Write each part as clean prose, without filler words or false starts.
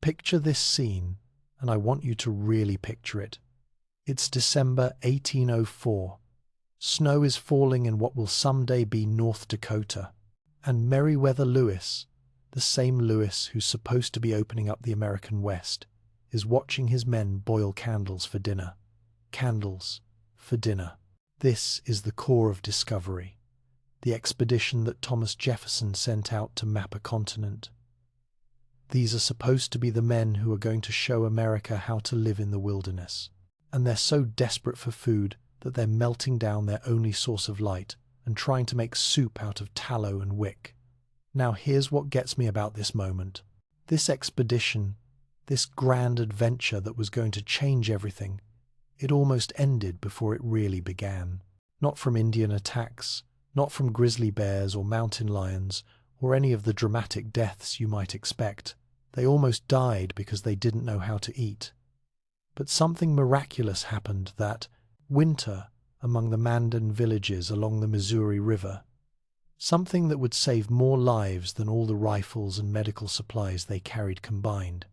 Picture this scene, and I want you to really picture it. It's December 1804. Snow is falling in what will someday be North Dakota, and Meriwether Lewis, the same Lewis who's supposed to be opening up the American West, is watching his men boil candles for dinner. Candles for dinner. This is the core of Discovery, the expedition that Thomas Jefferson sent out to map a continent. These are supposed to be the men who are going to show America how to live in the wilderness, and they're so desperate for food that they're melting down their only source of light and trying to make soup out of tallow and wick. Now here's what gets me about this moment. This expedition, this grand adventure that was going to change everything, it almost ended before it really began. Not from Indian attacks, not from grizzly bears or mountain lions, or any of the dramatic deaths you might expect. They almost died because they didn't know how to eat. But something miraculous happened that winter among the Mandan villages along the Missouri River. Something that would save more lives than all the rifles and medical supplies they carried combined.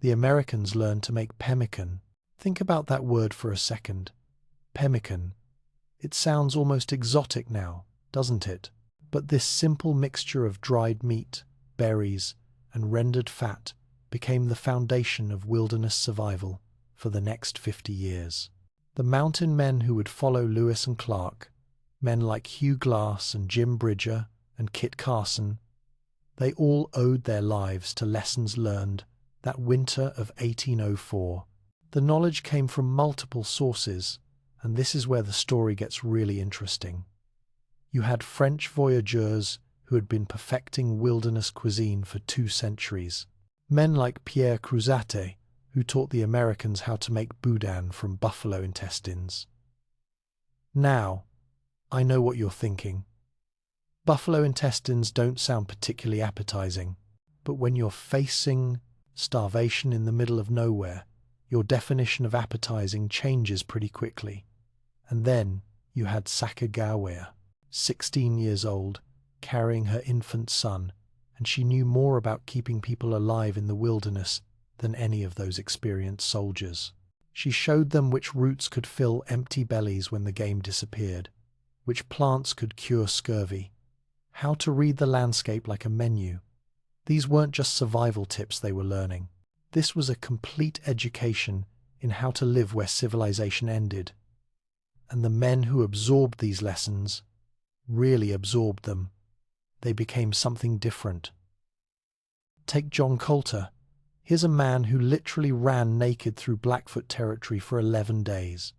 The Americans learned to make pemmican. Think about that word for a second. Pemmican. It sounds almost exotic now, doesn't it? But this simple mixture of dried meat, berries, and rendered fat became the foundation of wilderness survival for the next 50 years. The mountain men who would follow Lewis and Clark, men like Hugh Glass and Jim Bridger and Kit Carson, they all owed their lives to lessons learned that winter of 1804. The knowledge came from multiple sources, and this is where the story gets really interesting. You had French voyageurs who had been perfecting wilderness cuisine for 2 centuries. Men like Pierre Cruzat, who taught the Americans how to make boudin from buffalo intestines. Now, I know what you're thinking. Buffalo intestines don't sound particularly appetizing, but when you're facing starvation in the middle of nowhere, your definition of appetizing changes pretty quickly. And then you had Sacagawea, 16 years old, carrying her infant son, and she knew more about keeping people alive in the wilderness than any of those experienced soldiers. She showed them which roots could fill empty bellies when the game disappeared, which plants could cure scurvy, how to read the landscape like a menu. These weren't just survival tips they were learning. This was a complete education in how to live where civilization ended. And the men who absorbed these lessons really absorbed them. They became something different. Take John Colter. Here's a man who literally ran naked through Blackfoot territory for 11 days.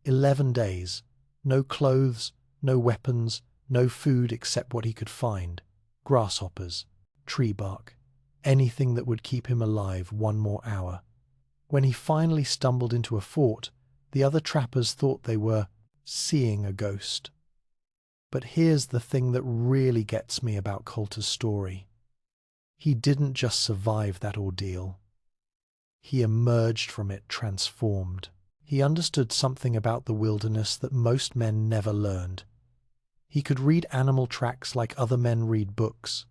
11 days. No clothes, no weapons, no food except what he could find. Grasshoppers, tree bark, anything that would keep him alive 1 more hour. When he finally stumbled into a fort, the other trappers thought they were seeing a ghost. But here's the thing that really gets me about Colter's story. He didn't just survive that ordeal. He emerged from it transformed. He understood something about the wilderness that most men never learned. He could read animal tracks like other men read books.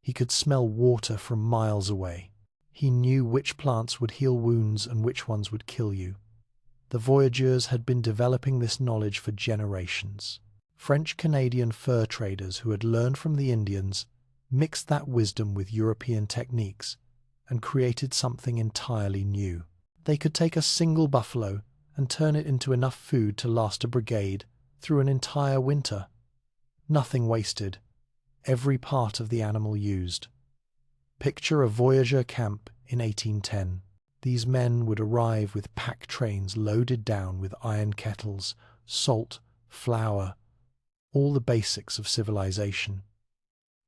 He could smell water from miles away. He knew which plants would heal wounds and which ones would kill you. The voyageurs had been developing this knowledge for generations. French-Canadian fur traders who had learned from the Indians mixed that wisdom with European techniques and created something entirely new. They could take a single buffalo and turn it into enough food to last a brigade through an entire winter. Nothing wasted. Every part of the animal used. Picture a voyageur camp in 1810. These men would arrive with pack trains loaded down with iron kettles, salt, flour, all the basics of civilization.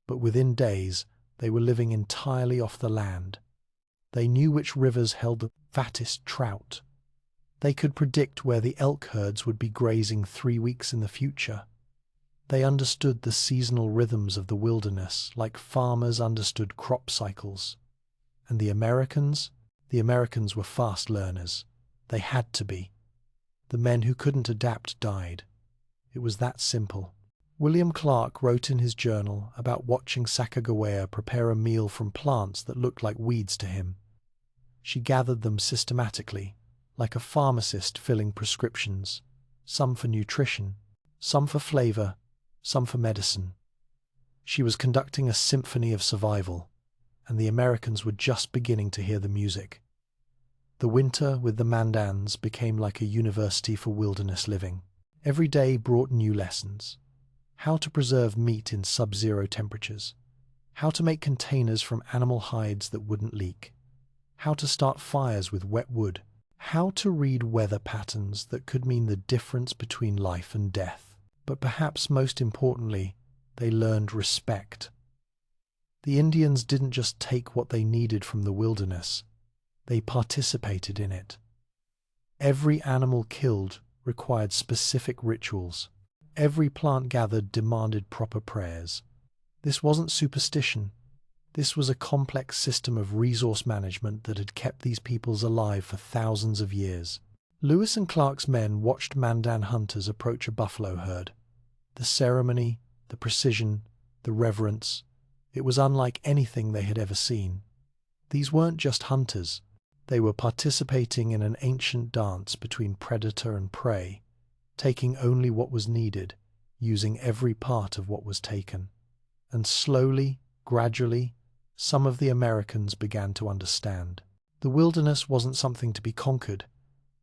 But within days, they were living entirely off the land. They knew which rivers held the fattest trout. They could predict where the elk herds would be grazing 3 weeks in the future. They understood the seasonal rhythms of the wilderness like farmers understood crop cycles. And the Americans were fast learners. They had to be. The men who couldn't adapt died. It was that simple. William Clark wrote in his journal about watching Sacagawea prepare a meal from plants that looked like weeds to him. She gathered them systematically, like a pharmacist filling prescriptions, some for nutrition, some for flavor, some for medicine. She was conducting a symphony of survival, and the Americans were just beginning to hear the music. The winter with the Mandans became like a university for wilderness living. Every day brought new lessons. How to preserve meat in sub-zero temperatures. How to make containers from animal hides that wouldn't leak. How to start fires with wet wood. How to read weather patterns that could mean the difference between life and death. But perhaps most importantly, they learned respect. The Indians didn't just take what they needed from the wilderness, they participated in it. Every animal killed required specific rituals. Every plant gathered demanded proper prayers. This wasn't superstition. This was a complex system of resource management that had kept these peoples alive for thousands of years. Lewis and Clark's men watched Mandan hunters approach a buffalo herd. The ceremony, the precision, the reverence, it was unlike anything they had ever seen. These weren't just hunters. They were participating in an ancient dance between predator and prey, taking only what was needed, using every part of what was taken. And slowly, gradually, some of the Americans began to understand. The wilderness wasn't something to be conquered,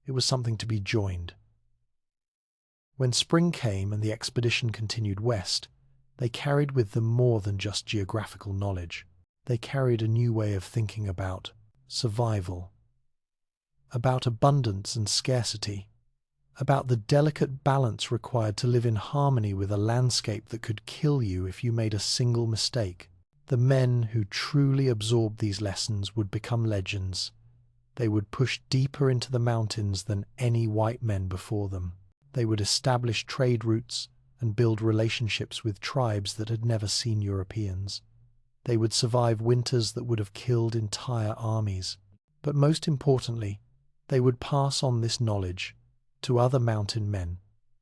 it was something to be joined. When spring came and the expedition continued west, they carried with them more than just geographical knowledge. They carried a new way of thinking about survival, about abundance and scarcity, about the delicate balance required to live in harmony with a landscape that could kill you if you made a single mistake. The men who truly absorbed these lessons would become legends. They would push deeper into the mountains than any white men before them. They would establish trade routes and build relationships with tribes that had never seen Europeans. They would survive winters that would have killed entire armies. But most importantly, they would pass on this knowledge to other mountain men,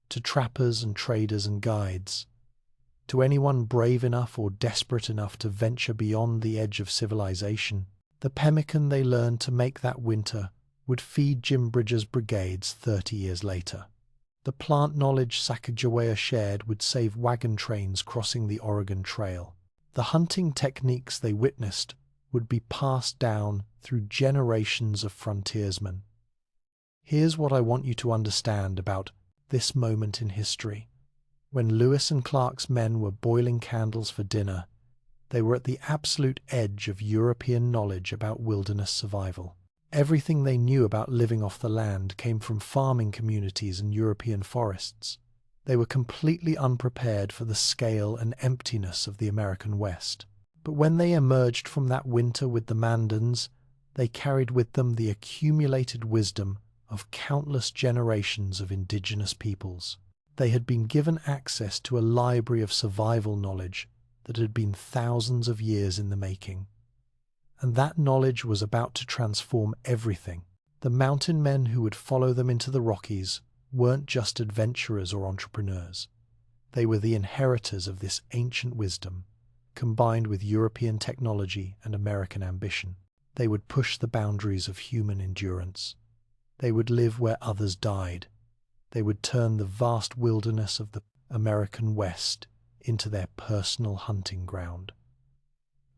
to trappers and traders and guides, to anyone brave enough or desperate enough to venture beyond the edge of civilization. The pemmican they learned to make that winter would feed Jim Bridger's brigades 30 years later. The plant knowledge Sacagawea shared would save wagon trains crossing the Oregon Trail. The hunting techniques they witnessed would be passed down through generations of frontiersmen. Here's what I want you to understand about this moment in history. When Lewis and Clark's men were boiling candles for dinner, they were at the absolute edge of European knowledge about wilderness survival. Everything they knew about living off the land came from farming communities and European forests. They were completely unprepared for the scale and emptiness of the American West. But when they emerged from that winter with the Mandans, they carried with them the accumulated wisdom of countless generations of indigenous peoples. They had been given access to a library of survival knowledge that had been thousands of years in the making. And that knowledge was about to transform everything. The mountain men who would follow them into the Rockies weren't just adventurers or entrepreneurs. They were the inheritors of this ancient wisdom, combined with European technology and American ambition. They would push the boundaries of human endurance. They would live where others died. They would turn the vast wilderness of the American West into their personal hunting ground.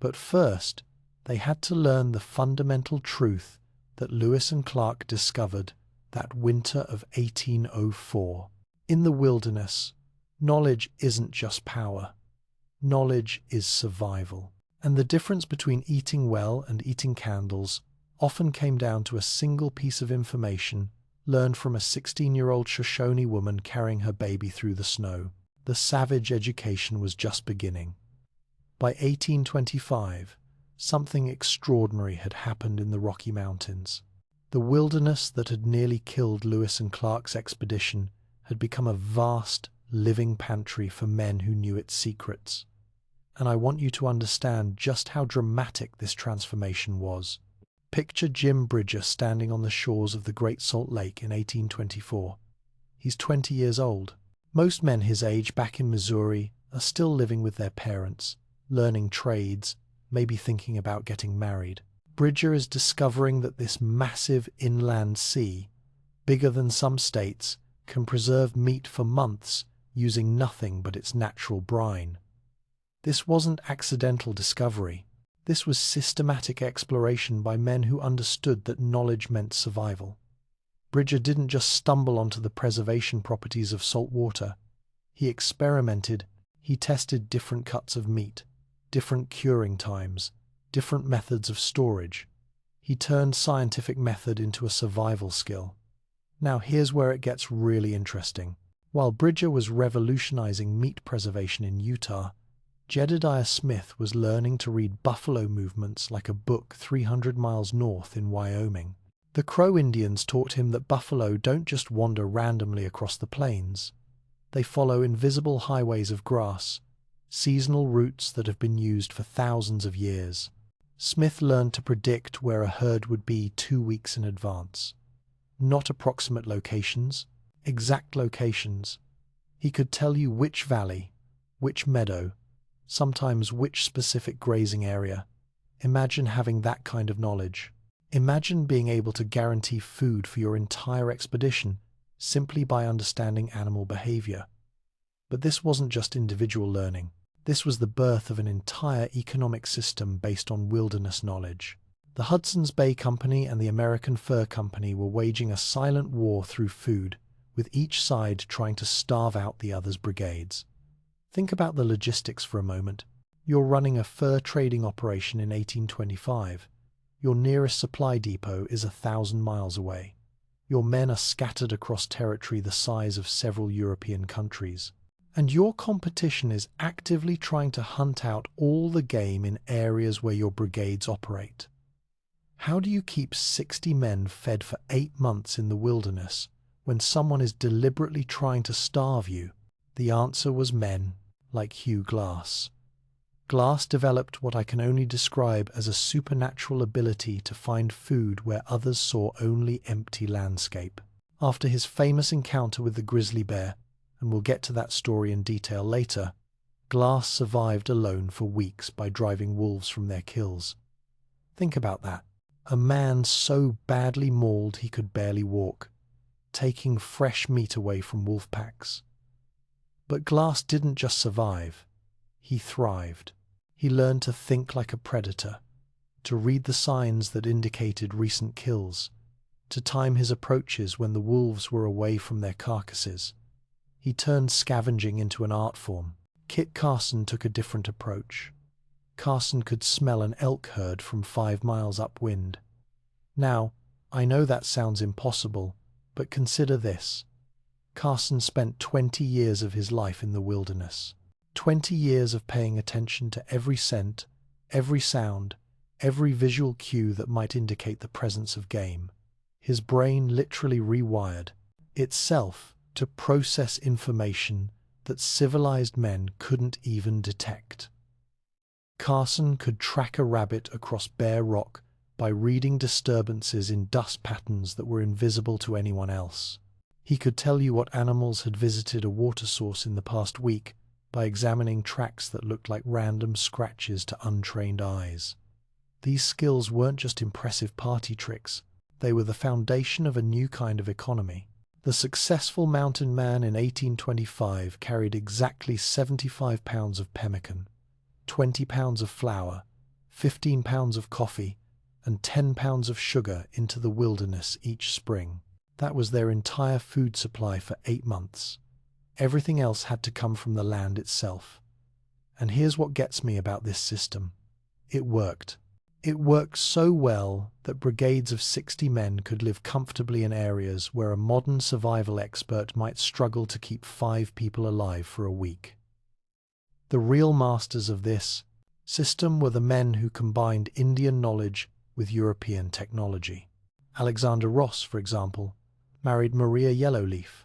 But first, they had to learn the fundamental truth that Lewis and Clark discovered that winter of 1804. In the wilderness, knowledge isn't just power. Knowledge is survival. And the difference between eating well and eating candles often came down to a single piece of information learned from a 16-year-old Shoshone woman carrying her baby through the snow. The savage education was just beginning. By 1825, something extraordinary had happened in the Rocky Mountains. The wilderness that had nearly killed Lewis and Clark's expedition had become a vast, living pantry for men who knew its secrets. And I want you to understand just how dramatic this transformation was. Picture Jim Bridger standing on the shores of the Great Salt Lake in 1824. He's 20 years old. Most men his age back in Missouri are still living with their parents, learning trades, maybe thinking about getting married. Bridger is discovering that this massive inland sea, bigger than some states, can preserve meat for months using nothing but its natural brine. This wasn't accidental discovery. This was systematic exploration by men who understood that knowledge meant survival. Bridger didn't just stumble onto the preservation properties of salt water. He experimented. He tested different cuts of meat, different curing times, different methods of storage. He turned scientific method into a survival skill. Now here's where it gets really interesting. While Bridger was revolutionizing meat preservation in Utah, Jedediah Smith was learning to read buffalo movements like a book 300 miles north in Wyoming. The Crow Indians taught him that buffalo don't just wander randomly across the plains. They follow invisible highways of grass, seasonal routes that have been used for thousands of years. Smith learned to predict where a herd would be 2 weeks in advance. Not approximate locations, exact locations. He could tell you which valley, which meadow, sometimes which specific grazing area. Imagine having that kind of knowledge. Imagine being able to guarantee food for your entire expedition simply by understanding animal behavior. But this wasn't just individual learning. This was the birth of an entire economic system based on wilderness knowledge. The Hudson's Bay Company and the American Fur Company were waging a silent war through food, with each side trying to starve out the other's brigades. Think about the logistics for a moment. You're running a fur trading operation in 1825. Your nearest supply depot is 1,000 miles away. Your men are scattered across territory the size of several European countries. And your competition is actively trying to hunt out all the game in areas where your brigades operate. How do you keep 60 men fed for 8 months in the wilderness when someone is deliberately trying to starve you? The answer was men like Hugh Glass. Glass developed what I can only describe as a supernatural ability to find food where others saw only empty landscape. After his famous encounter with the grizzly bear, and we'll get to that story in detail later, Glass survived alone for weeks by driving wolves from their kills. Think about that. A man so badly mauled he could barely walk, taking fresh meat away from wolf packs. But Glass didn't just survive, he thrived. He learned to think like a predator, to read the signs that indicated recent kills, to time his approaches when the wolves were away from their carcasses. He turned scavenging into an art form. Kit Carson took a different approach. Carson could smell an elk herd from 5 miles upwind. Now, I know that sounds impossible, but consider this. Carson spent 20 years of his life in the wilderness. 20 years of paying attention to every scent, every sound, every visual cue that might indicate the presence of game. His brain literally rewired itself to process information that civilized men couldn't even detect. Carson could track a rabbit across bare rock by reading disturbances in dust patterns that were invisible to anyone else. He could tell you what animals had visited a water source in the past week by examining tracks that looked like random scratches to untrained eyes. These skills weren't just impressive party tricks, they were the foundation of a new kind of economy. The successful mountain man in 1825 carried exactly 75 pounds of pemmican, 20 pounds of flour, 15 pounds of coffee, and 10 pounds of sugar into the wilderness each spring. That was their entire food supply for 8 months. Everything else had to come from the land itself. And here's what gets me about this system. It worked. It worked so well that brigades of 60 men could live comfortably in areas where a modern survival expert might struggle to keep 5 people alive for a week. The real masters of this system were the men who combined Indian knowledge with European technology. Alexander Ross, for example, married Maria Yellowleaf,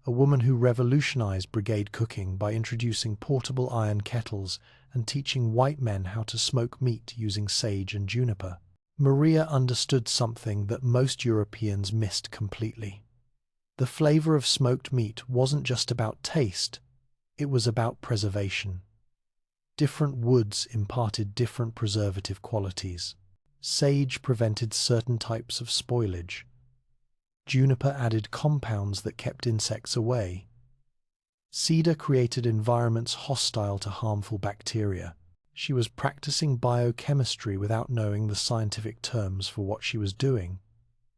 a woman who revolutionized brigade cooking by introducing portable iron kettles and teaching white men how to smoke meat using sage and juniper. Maria understood something that most Europeans missed completely. The flavor of smoked meat wasn't just about taste, it was about preservation. Different woods imparted different preservative qualities. Sage prevented certain types of spoilage. Juniper added compounds that kept insects away. Cedar created environments hostile to harmful bacteria. She was practicing biochemistry without knowing the scientific terms for what she was doing.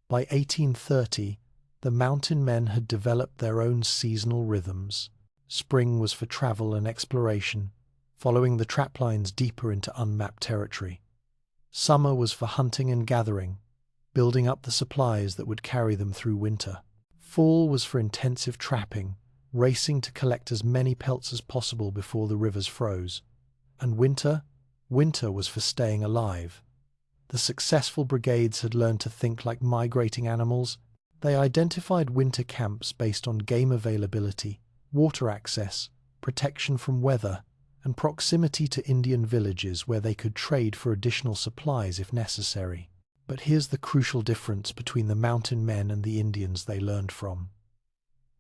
By 1830, the mountain men had developed their own seasonal rhythms. Spring was for travel and exploration, following the traplines deeper into unmapped territory. Summer was for hunting and gathering, building up the supplies that would carry them through winter. Fall was for intensive trapping, racing to collect as many pelts as possible before the rivers froze. And winter was for staying alive. The successful brigades had learned to think like migrating animals. They identified winter camps based on game availability, water access, protection from weather, and proximity to Indian villages where they could trade for additional supplies if necessary. But here's the crucial difference between the mountain men and the Indians they learned from.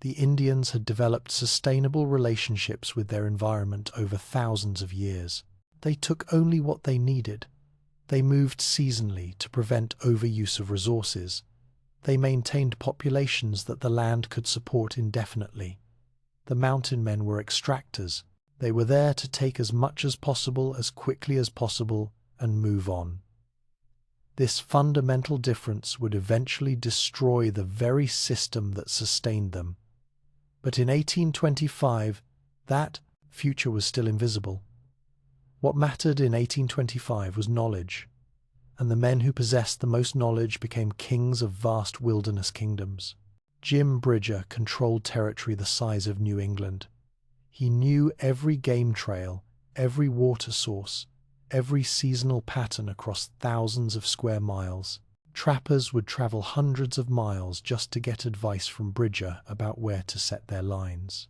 The Indians had developed sustainable relationships with their environment over thousands of years. They took only what they needed. They moved seasonally to prevent overuse of resources. They maintained populations that the land could support indefinitely. The mountain men were extractors. They were there to take as much as possible, as quickly as possible, and move on. This fundamental difference would eventually destroy the very system that sustained them. But in 1825, that future was still invisible. What mattered in 1825 was knowledge, and the men who possessed the most knowledge became kings of vast wilderness kingdoms. Jim Bridger controlled territory the size of New England. He knew every game trail, every water source, every seasonal pattern across thousands of square miles. Trappers would travel hundreds of miles just to get advice from Bridger about where to set their lines.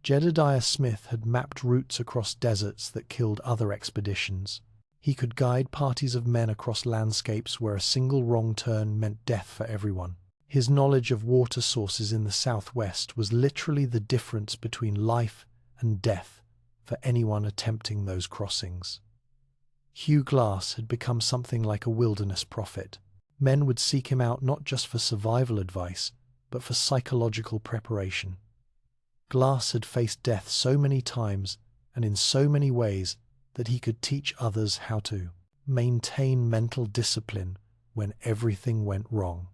Jedediah Smith had mapped routes across deserts that killed other expeditions. He could guide parties of men across landscapes where a single wrong turn meant death for everyone. His knowledge of water sources in the southwest was literally the difference between life and death for anyone attempting those crossings. Hugh Glass had become something like a wilderness prophet. Men would seek him out not just for survival advice, but for psychological preparation. Glass had faced death so many times and in so many ways that he could teach others how to maintain mental discipline when everything went wrong.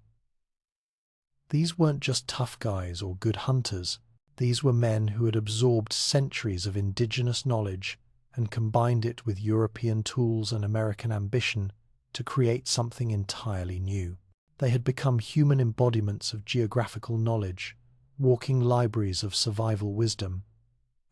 These weren't just tough guys or good hunters. These were men who had absorbed centuries of indigenous knowledge and combined it with European tools and American ambition to create something entirely new. They had become human embodiments of geographical knowledge, walking libraries of survival wisdom,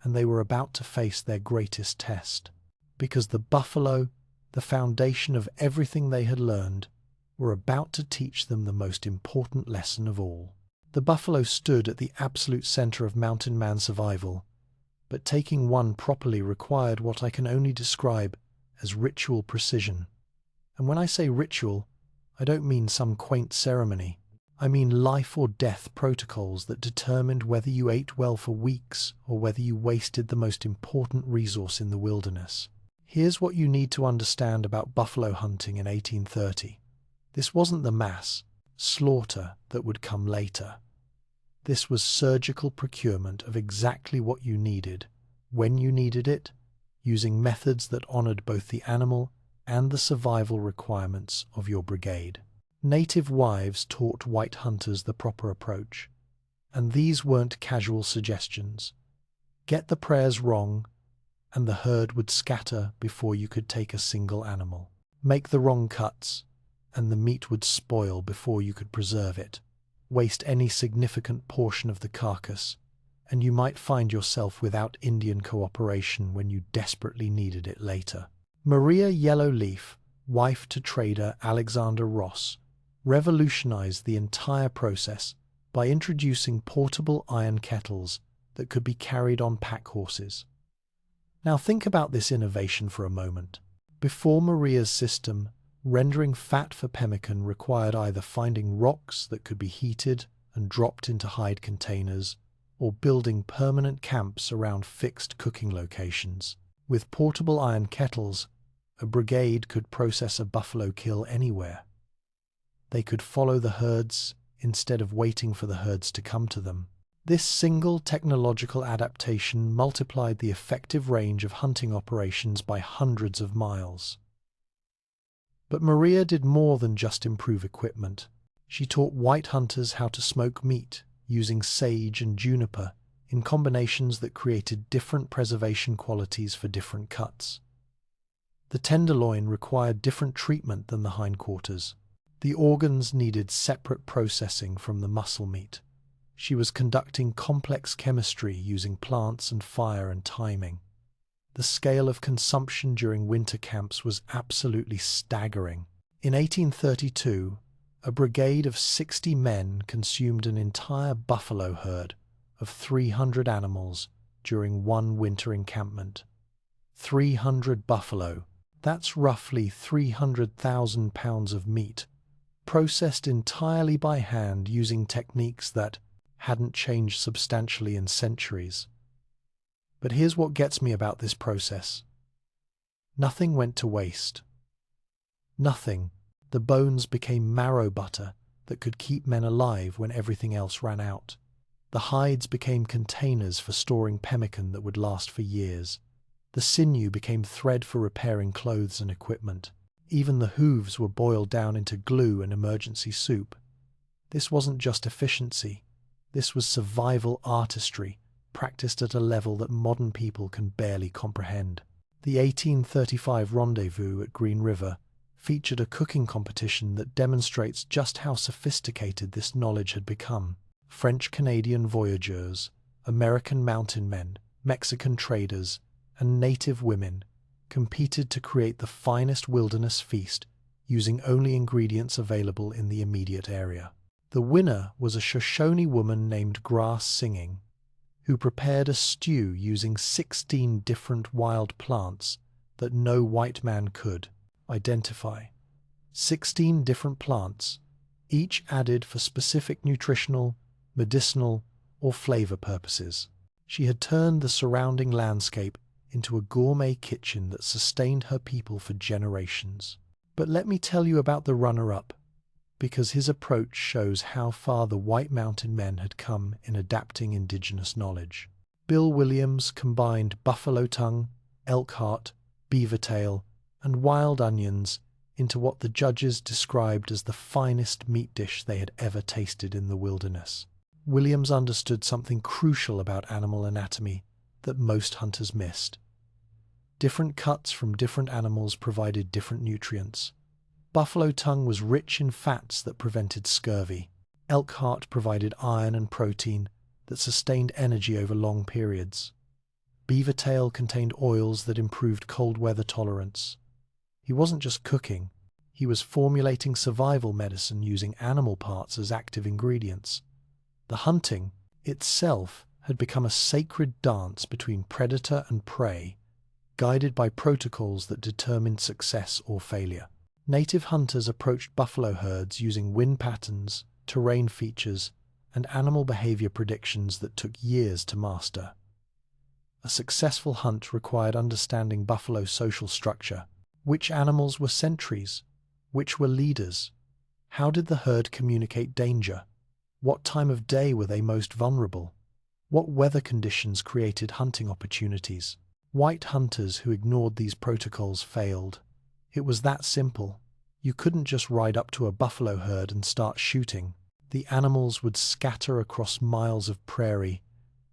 and they were about to face their greatest test. Because the buffalo, the foundation of everything they had learned, were about to teach them the most important lesson of all. The buffalo stood at the absolute center of mountain man survival, but taking one properly required what I can only describe as ritual precision. And when I say ritual, I don't mean some quaint ceremony. I mean life or death protocols that determined whether you ate well for weeks or whether you wasted the most important resource in the wilderness. Here's what you need to understand about buffalo hunting in 1830. This wasn't the mass slaughter that would come later. This was surgical procurement of exactly what you needed, when you needed it, using methods that honored both the animal and the survival requirements of your brigade. Native wives taught white hunters the proper approach, and these weren't casual suggestions. Get the prayers wrong, and the herd would scatter before you could take a single animal. Make the wrong cuts, and the meat would spoil before you could preserve it. Waste any significant portion of the carcass, and you might find yourself without Indian cooperation when you desperately needed it later. Maria Yellowleaf, wife to trader Alexander Ross, revolutionized the entire process by introducing portable iron kettles that could be carried on pack horses. Now think about this innovation for a moment. Before Maria's system, rendering fat for pemmican required either finding rocks that could be heated and dropped into hide containers, or building permanent camps around fixed cooking locations. With portable iron kettles, a brigade could process a buffalo kill anywhere. They could follow the herds instead of waiting for the herds to come to them. This single technological adaptation multiplied the effective range of hunting operations by hundreds of miles. But Maria did more than just improve equipment. She taught white hunters how to smoke meat using sage and juniper in combinations that created different preservation qualities for different cuts. The tenderloin required different treatment than the hindquarters. The organs needed separate processing from the muscle meat. She was conducting complex chemistry using plants and fire and timing. The scale of consumption during winter camps was absolutely staggering. In 1832, a brigade of 60 men consumed an entire buffalo herd of 300 animals during one winter encampment. 300 buffalo, that's roughly 300,000 pounds of meat, processed entirely by hand using techniques that hadn't changed substantially in centuries. But here's what gets me about this process. Nothing went to waste. Nothing. The bones became marrow butter that could keep men alive when everything else ran out. The hides became containers for storing pemmican that would last for years. The sinew became thread for repairing clothes and equipment. Even the hooves were boiled down into glue and emergency soup. This wasn't just efficiency. This was survival artistry, practiced at a level that modern people can barely comprehend. The 1835 rendezvous at Green River featured a cooking competition that demonstrates just how sophisticated this knowledge had become. French-Canadian voyageurs, American mountain men, Mexican traders, and native women competed to create the finest wilderness feast using only ingredients available in the immediate area. The winner was a Shoshone woman named Grass Singing, who prepared a stew using 16 different wild plants that no white man could identify. 16 different plants, each added for specific nutritional, medicinal, or flavor purposes. She had turned the surrounding landscape into a gourmet kitchen that sustained her people for generations. But let me tell you about the runner-up, because his approach shows how far the White Mountain Men had come in adapting indigenous knowledge. Bill Williams combined buffalo tongue, elk heart, beaver tail, and wild onions into what the judges described as the finest meat dish they had ever tasted in the wilderness. Williams understood something crucial about animal anatomy that most hunters missed. Different cuts from different animals provided different nutrients. Buffalo tongue was rich in fats that prevented scurvy. Elk heart provided iron and protein that sustained energy over long periods. Beaver tail contained oils that improved cold weather tolerance. He wasn't just cooking, he was formulating survival medicine using animal parts as active ingredients. The hunting itself had become a sacred dance between predator and prey, guided by protocols that determined success or failure. Native hunters approached buffalo herds using wind patterns, terrain features, and animal behavior predictions that took years to master. A successful hunt required understanding buffalo's social structure. Which animals were sentries? Which were leaders? How did the herd communicate danger? What time of day were they most vulnerable? What weather conditions created hunting opportunities? White hunters who ignored these protocols failed. It was that simple. You couldn't just ride up to a buffalo herd and start shooting. The animals would scatter across miles of prairie,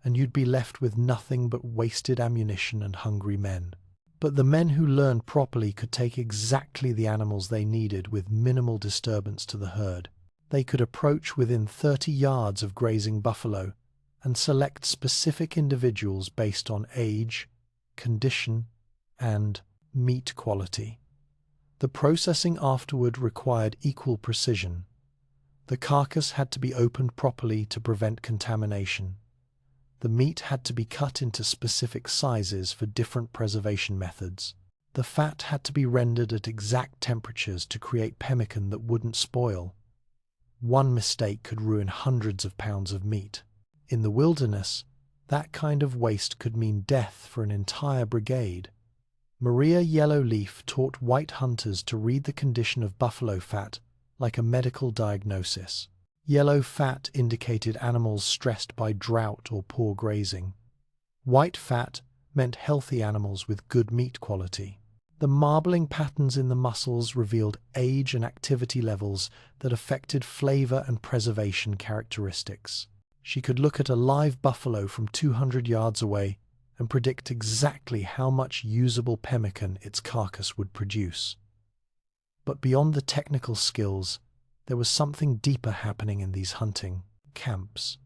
and you'd be left with nothing but wasted ammunition and hungry men. But the men who learned properly could take exactly the animals they needed with minimal disturbance to the herd. They could approach within 30 yards of grazing buffalo and select specific individuals based on age, condition, and meat quality. The processing afterward required equal precision. The carcass had to be opened properly to prevent contamination. The meat had to be cut into specific sizes for different preservation methods. The fat had to be rendered at exact temperatures to create pemmican that wouldn't spoil. One mistake could ruin hundreds of pounds of meat. In the wilderness, that kind of waste could mean death for an entire brigade. Maria Yellowleaf taught white hunters to read the condition of buffalo fat like a medical diagnosis. Yellow fat indicated animals stressed by drought or poor grazing. White fat meant healthy animals with good meat quality. The marbling patterns in the muscles revealed age and activity levels that affected flavor and preservation characteristics. She could look at a live buffalo from 200 yards away and predict exactly how much usable pemmican its carcass would produce. But beyond the technical skills, there was something deeper happening in these hunting camps.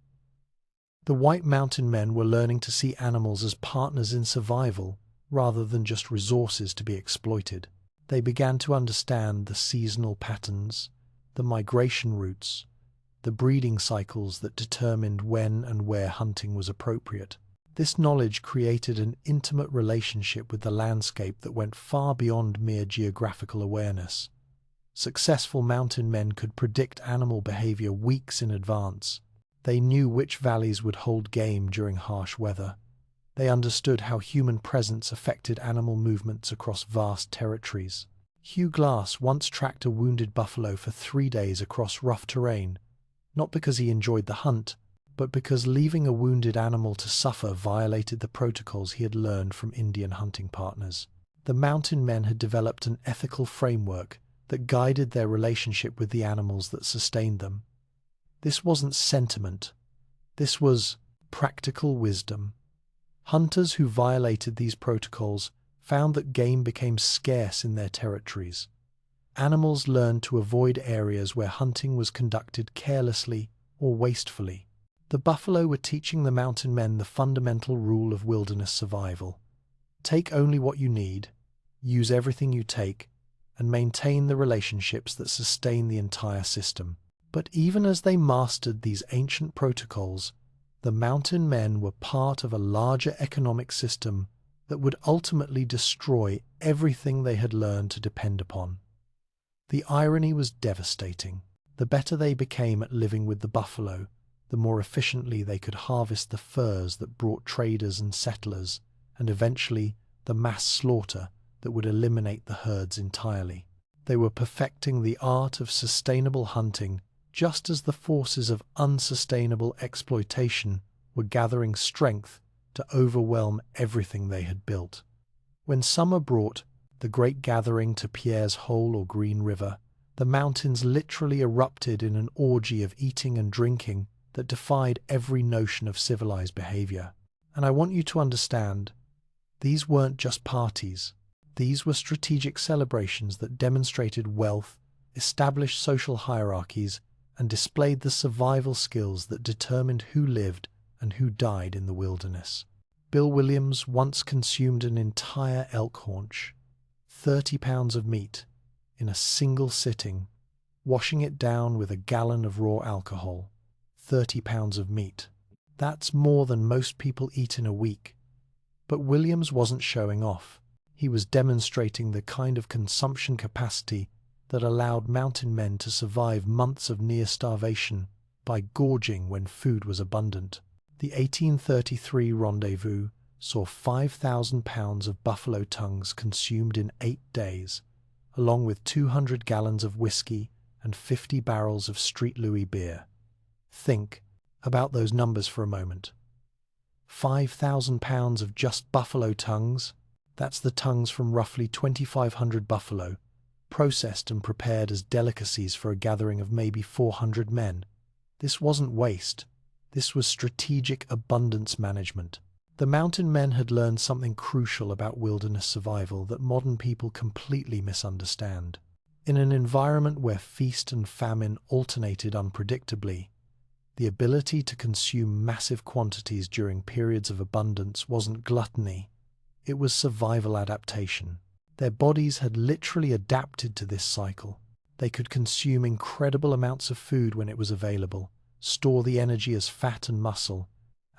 The white mountain men were learning to see animals as partners in survival rather than just resources to be exploited. They began to understand the seasonal patterns, the migration routes, the breeding cycles that determined when and where hunting was appropriate. This knowledge created an intimate relationship with the landscape that went far beyond mere geographical awareness. Successful mountain men could predict animal behavior weeks in advance. They knew which valleys would hold game during harsh weather. They understood how human presence affected animal movements across vast territories. Hugh Glass once tracked a wounded buffalo for 3 days across rough terrain, not because he enjoyed the hunt, but because leaving a wounded animal to suffer violated the protocols he had learned from Indian hunting partners. The mountain men had developed an ethical framework that guided their relationship with the animals that sustained them. This wasn't sentiment. This was practical wisdom. Hunters who violated these protocols found that game became scarce in their territories. Animals learned to avoid areas where hunting was conducted carelessly or wastefully. The buffalo were teaching the mountain men the fundamental rule of wilderness survival. Take only what you need, use everything you take, and maintain the relationships that sustain the entire system. But even as they mastered these ancient protocols, the mountain men were part of a larger economic system that would ultimately destroy everything they had learned to depend upon. The irony was devastating. The better they became at living with the buffalo, the more efficiently they could harvest the furs that brought traders and settlers, and eventually the mass slaughter that would eliminate the herds entirely. They were perfecting the art of sustainable hunting just as the forces of unsustainable exploitation were gathering strength to overwhelm everything they had built. When summer brought the great gathering to Pierre's Hole or Green River, the mountains literally erupted in an orgy of eating and drinking that defied every notion of civilized behavior. And I want you to understand, these weren't just parties. These were strategic celebrations that demonstrated wealth, established social hierarchies, and displayed the survival skills that determined who lived and who died in the wilderness. Bill Williams once consumed an entire elk haunch, 30 pounds of meat, in a single sitting, washing it down with a gallon of raw alcohol. 30 pounds of meat. That's more than most people eat in a week. But Williams wasn't showing off. He was demonstrating the kind of consumption capacity that allowed mountain men to survive months of near starvation by gorging when food was abundant. The 1833 rendezvous saw 5,000 pounds of buffalo tongues consumed in 8 days, along with 200 gallons of whiskey and 50 barrels of Street Louis beer. Think about those numbers for a moment. 5,000 pounds of just buffalo tongues, that's the tongues from roughly 2,500 buffalo, processed and prepared as delicacies for a gathering of maybe 400 men. This wasn't waste. This was strategic abundance management. The mountain men had learned something crucial about wilderness survival that modern people completely misunderstand. In an environment where feast and famine alternated unpredictably, the ability to consume massive quantities during periods of abundance wasn't gluttony, it was survival adaptation. Their bodies had literally adapted to this cycle. They could consume incredible amounts of food when it was available, store the energy as fat and muscle,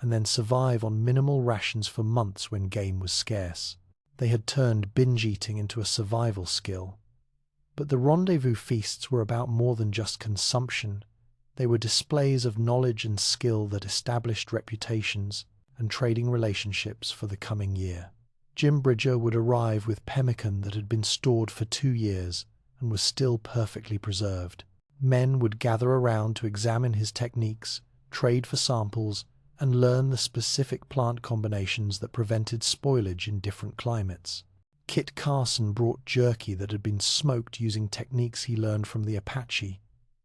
and then survive on minimal rations for months when game was scarce. They had turned binge eating into a survival skill. But the rendezvous feasts were about more than just consumption. They were displays of knowledge and skill that established reputations and trading relationships for the coming year. Jim Bridger would arrive with pemmican that had been stored for 2 years and was still perfectly preserved. Men would gather around to examine his techniques, trade for samples, and learn the specific plant combinations that prevented spoilage in different climates. Kit Carson brought jerky that had been smoked using techniques he learned from the Apache,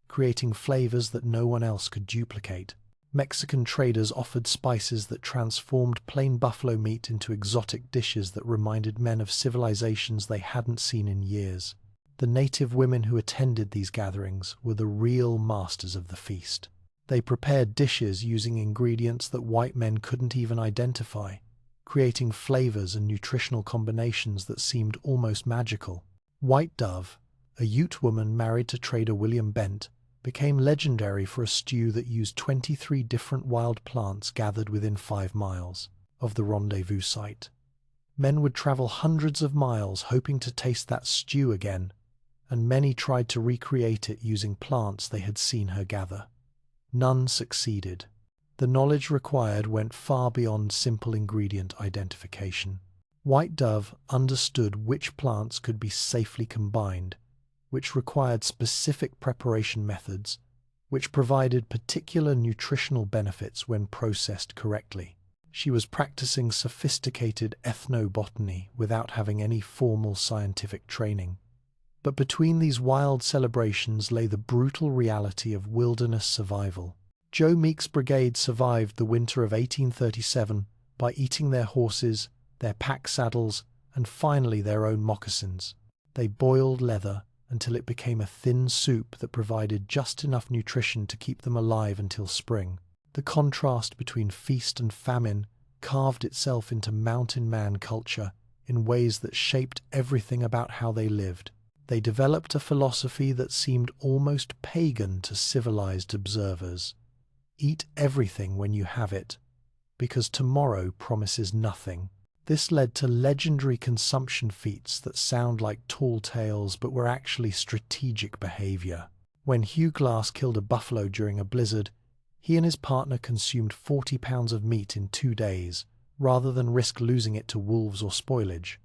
creating flavors that no one else could duplicate. Mexican traders offered spices that transformed plain buffalo meat into exotic dishes that reminded men of civilizations they hadn't seen in years. The native women who attended these gatherings were the real masters of the feast. They prepared dishes using ingredients that white men couldn't even identify, creating flavors and nutritional combinations that seemed almost magical. White Dove, a Ute woman married to trader William Bent, became legendary for a stew that used 23 different wild plants gathered within 5 miles of the rendezvous site. Men would travel hundreds of miles hoping to taste that stew again, and many tried to recreate it using plants they had seen her gather. None succeeded. The knowledge required went far beyond simple ingredient identification. White Dove understood which plants could be safely combined, which required specific preparation methods, which provided particular nutritional benefits when processed correctly. She was practicing sophisticated ethnobotany without having any formal scientific training. But between these wild celebrations lay the brutal reality of wilderness survival. Joe Meek's brigade survived the winter of 1837 by eating their horses, their pack saddles, and finally their own moccasins. They boiled leather until it became a thin soup that provided just enough nutrition to keep them alive until spring. The contrast between feast and famine carved itself into mountain man culture in ways that shaped everything about how they lived. They developed a philosophy that seemed almost pagan to civilized observers. Eat everything when you have it, because tomorrow promises nothing. This led to legendary consumption feats that sound like tall tales but were actually strategic behavior. When Hugh Glass killed a buffalo during a blizzard, he and his partner consumed 40 pounds of meat in 2 days, rather than risk losing it to wolves or spoilage.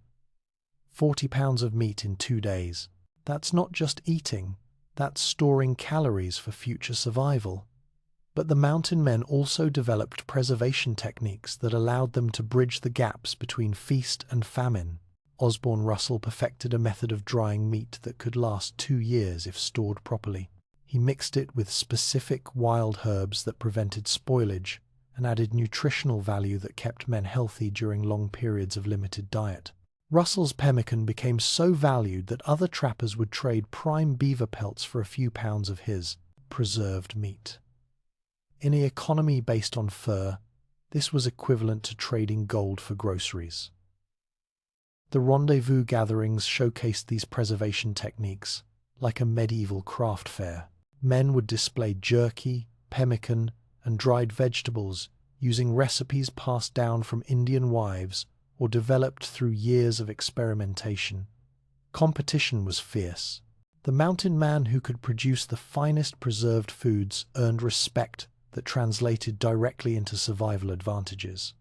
40 pounds of meat in 2 days. That's not just eating, that's storing calories for future survival. But the mountain men also developed preservation techniques that allowed them to bridge the gaps between feast and famine. Osborne Russell perfected a method of drying meat that could last 2 years if stored properly. He mixed it with specific wild herbs that prevented spoilage and added nutritional value that kept men healthy during long periods of limited diet. Russell's pemmican became so valued that other trappers would trade prime beaver pelts for a few pounds of his preserved meat. In an economy based on fur, this was equivalent to trading gold for groceries. The rendezvous gatherings showcased these preservation techniques like a medieval craft fair. Men would display jerky, pemmican, and dried vegetables using recipes passed down from Indian wives or developed through years of experimentation. Competition was fierce. The mountain man who could produce the finest preserved foods earned respect that translated directly into survival advantages.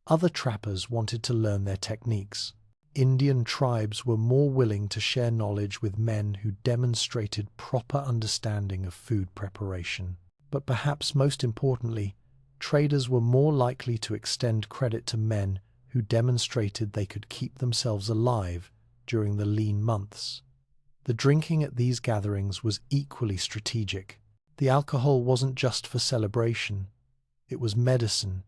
Other trappers wanted to learn their techniques. Indian tribes were more willing to share knowledge with men who demonstrated proper understanding of food preparation. But perhaps most importantly, traders were more likely to extend credit to men who demonstrated they could keep themselves alive during the lean months. The drinking at these gatherings was equally strategic. The alcohol wasn't just for celebration. It was medicine,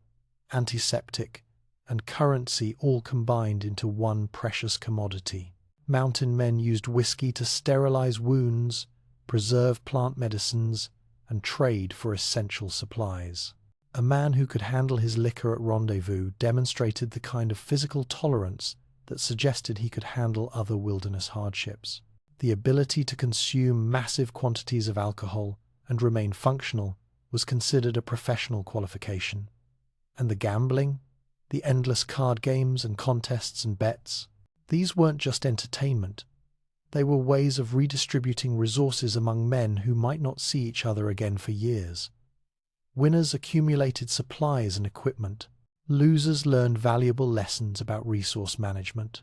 antiseptic, and currency all combined into one precious commodity. Mountain men used whiskey to sterilize wounds, preserve plant medicines, and trade for essential supplies. A man who could handle his liquor at rendezvous demonstrated the kind of physical tolerance that suggested he could handle other wilderness hardships. The ability to consume massive quantities of alcohol and remain functional was considered a professional qualification. And the gambling, the endless card games and contests and bets, these weren't just entertainment. They were ways of redistributing resources among men who might not see each other again for years. Winners accumulated supplies and equipment. Losers learned valuable lessons about resource management.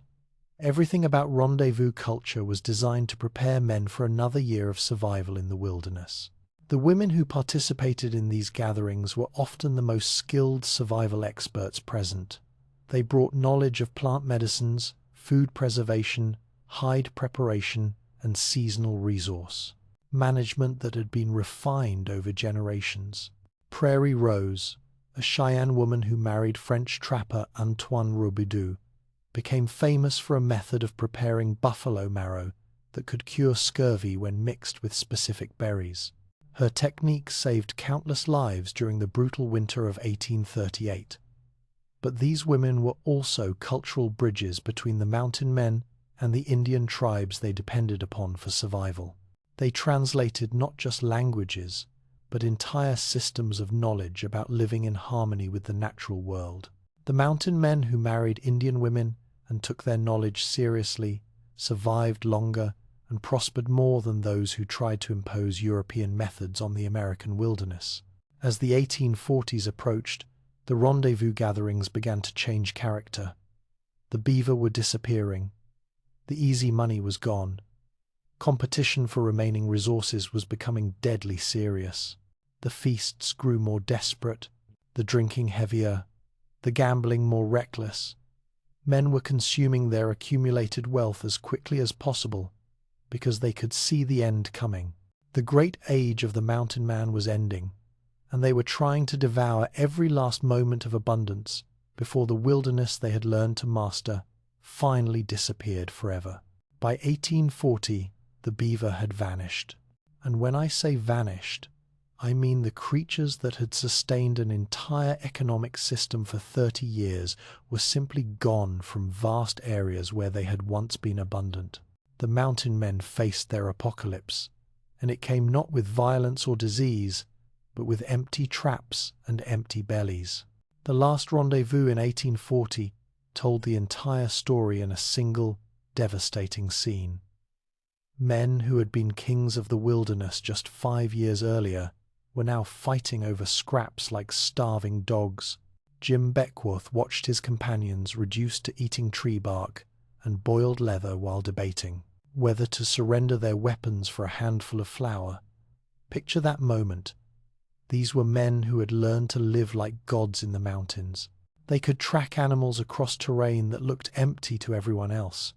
Everything about rendezvous culture was designed to prepare men for another year of survival in the wilderness. The women who participated in these gatherings were often the most skilled survival experts present. They brought knowledge of plant medicines, food preservation, hide preparation, and seasonal resource management that had been refined over generations. Prairie Rose, a Cheyenne woman who married French trapper Antoine Robidoux, became famous for a method of preparing buffalo marrow that could cure scurvy when mixed with specific berries. Her technique saved countless lives during the brutal winter of 1838. But these women were also cultural bridges between the mountain men and the Indian tribes they depended upon for survival. They translated not just languages, but entire systems of knowledge about living in harmony with the natural world. The mountain men who married Indian women and took their knowledge seriously survived longer and prospered more than those who tried to impose European methods on the American wilderness. As the 1840s approached, the rendezvous gatherings began to change character. The beaver were disappearing. The easy money was gone. Competition for remaining resources was becoming deadly serious. The feasts grew more desperate, the drinking heavier, the gambling more reckless. Men were consuming their accumulated wealth as quickly as possible because they could see the end coming. The great age of the mountain man was ending, and they were trying to devour every last moment of abundance before the wilderness they had learned to master finally disappeared forever. By 1840, the beaver had vanished. And when I say vanished, I mean the creatures that had sustained an entire economic system for 30 years were simply gone from vast areas where they had once been abundant. The mountain men faced their apocalypse, and it came not with violence or disease, but with empty traps and empty bellies. The last rendezvous in 1840 told the entire story in a single, devastating scene. Men who had been kings of the wilderness just 5 years earlier were now fighting over scraps like starving dogs. Jim Beckwourth watched his companions reduced to eating tree bark and boiled leather while debating whether to surrender their weapons for a handful of flour. Picture that moment. These were men who had learned to live like gods in the mountains. They could track animals across terrain that looked empty to everyone else.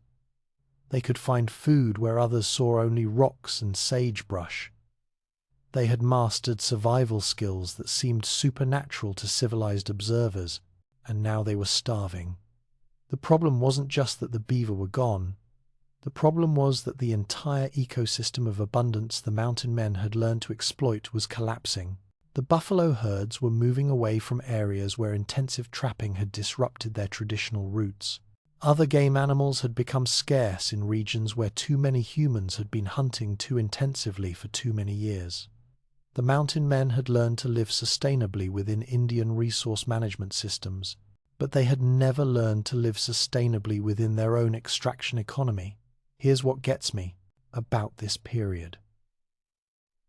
They could find food where others saw only rocks and sagebrush. They had mastered survival skills that seemed supernatural to civilized observers, and now they were starving. The problem wasn't just that the beaver were gone. The problem was that the entire ecosystem of abundance the mountain men had learned to exploit was collapsing. The buffalo herds were moving away from areas where intensive trapping had disrupted their traditional routes. Other game animals had become scarce in regions where too many humans had been hunting too intensively for too many years. The mountain men had learned to live sustainably within Indian resource management systems, but they had never learned to live sustainably within their own extraction economy. Here's what gets me about this period.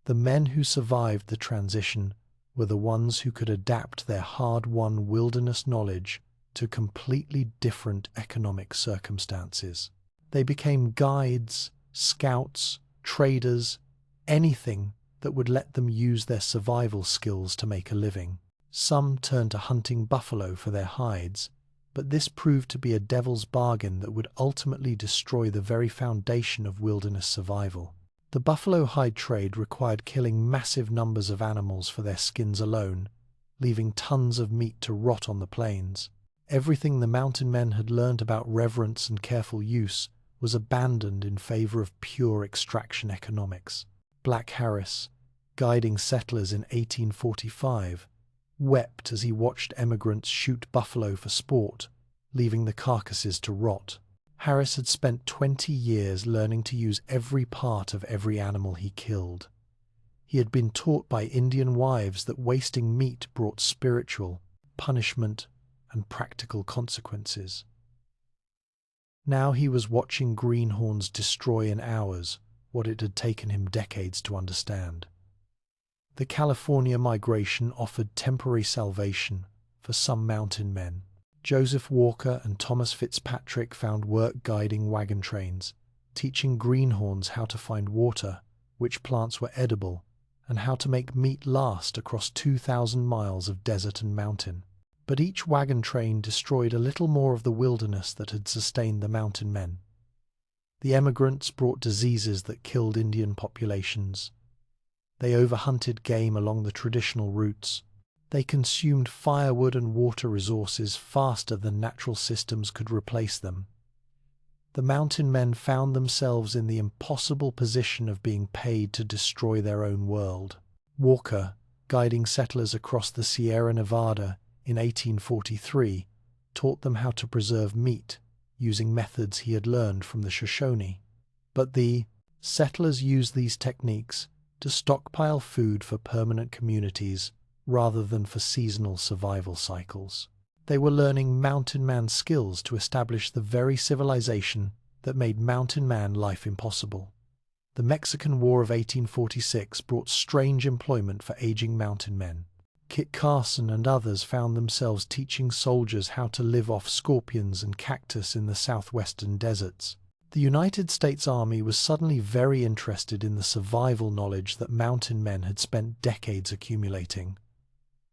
The men who survived the transition were the ones who could adapt their hard-won wilderness knowledge to completely different economic circumstances. They became guides, scouts, traders, anything that would let them use their survival skills to make a living. Some turned to hunting buffalo for their hides, but this proved to be a devil's bargain that would ultimately destroy the very foundation of wilderness survival. The buffalo hide trade required killing massive numbers of animals for their skins alone, leaving tons of meat to rot on the plains. Everything the mountain men had learned about reverence and careful use was abandoned in favor of pure extraction economics. Black Harris, guiding settlers in 1845, wept as he watched emigrants shoot buffalo for sport, leaving the carcasses to rot. Harris had spent 20 years learning to use every part of every animal he killed. He had been taught by Indian wives that wasting meat brought spiritual, punishment, and practical consequences. Now he was watching greenhorns destroy in hours what it had taken him decades to understand. The California migration offered temporary salvation for some mountain men. Joseph Walker and Thomas Fitzpatrick found work guiding wagon trains, teaching greenhorns how to find water, which plants were edible, and how to make meat last across 2,000 miles of desert and mountain. But each wagon train destroyed a little more of the wilderness that had sustained the mountain men. The emigrants brought diseases that killed Indian populations. They overhunted game along the traditional routes. They consumed firewood and water resources faster than natural systems could replace them. The mountain men found themselves in the impossible position of being paid to destroy their own world. Walker, guiding settlers across the Sierra Nevada in 1843, taught them how to preserve meat using methods he had learned from the Shoshone. But the settlers used these techniques to stockpile food for permanent communities rather than for seasonal survival cycles. They were learning mountain man skills to establish the very civilization that made mountain man life impossible. The Mexican War of 1846 brought strange employment for aging mountain men. Kit Carson and others found themselves teaching soldiers how to live off scorpions and cactus in the southwestern deserts. The United States Army was suddenly very interested in the survival knowledge that mountain men had spent decades accumulating.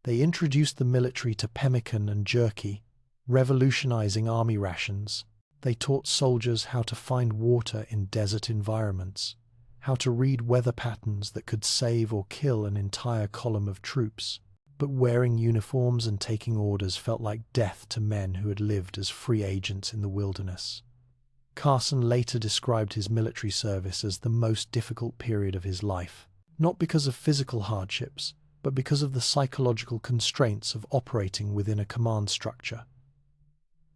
They introduced the military to pemmican and jerky, revolutionizing army rations. They taught soldiers how to find water in desert environments, how to read weather patterns that could save or kill an entire column of troops. But wearing uniforms and taking orders felt like death to men who had lived as free agents in the wilderness. Carson later described his military service as the most difficult period of his life, not because of physical hardships, but because of the psychological constraints of operating within a command structure.